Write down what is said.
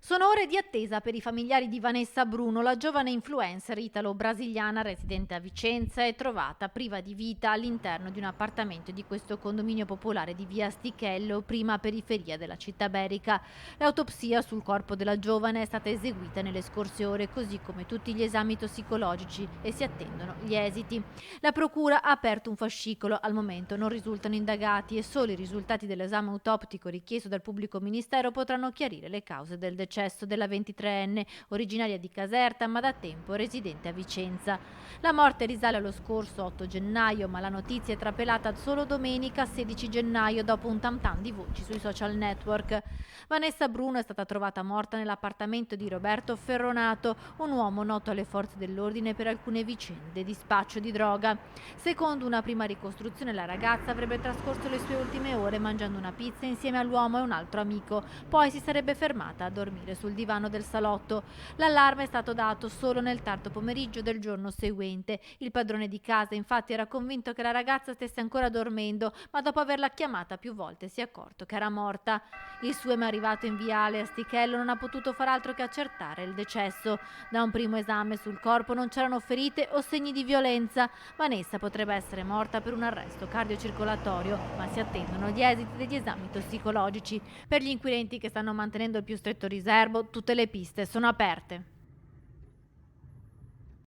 Sono ore di attesa per i familiari di Vanessa Bruno, la giovane influencer italo-brasiliana residente a Vicenza e trovata priva di vita all'interno di un appartamento di questo condominio popolare di via Stichello, prima periferia della città berica. L'autopsia sul corpo della giovane è stata eseguita nelle scorse ore, così come tutti gli esami tossicologici, e si attendono gli esiti. La procura ha aperto un fascicolo, al momento non risultano indagati e solo i risultati dell'esame autoptico richiesto dal pubblico ministero potranno chiarire le cause del decesso della 23enne, originaria di Caserta ma da tempo residente a Vicenza. La morte risale allo scorso 8 gennaio, ma la notizia è trapelata solo domenica 16 gennaio dopo un tam tam di voci sui social network. Vanessa Bruno è stata trovata morta nell'appartamento di Roberto Ferronato, un uomo noto alle forze dell'ordine per alcune vicende di spaccio di droga. Secondo una prima ricostruzione, la ragazza avrebbe trascorso le sue ultime ore mangiando una pizza insieme all'uomo e un altro amico, poi si sarebbe fermata a dormire sul divano del salotto. L'allarme è stato dato solo nel tardo pomeriggio del giorno seguente. Il padrone di casa infatti era convinto che la ragazza stesse ancora dormendo, ma dopo averla chiamata più volte si è accorto che era morta. Il suo arrivato in viale a Stichello non ha potuto far altro che accertare il decesso. Da un primo esame sul corpo non c'erano ferite o segni di violenza. Vanessa potrebbe essere morta per un arresto cardiocircolatorio, ma si attendono gli esiti degli esami tossicologici. Per gli inquirenti, che stanno mantenendo il più stretto riservo, tutte le piste sono aperte.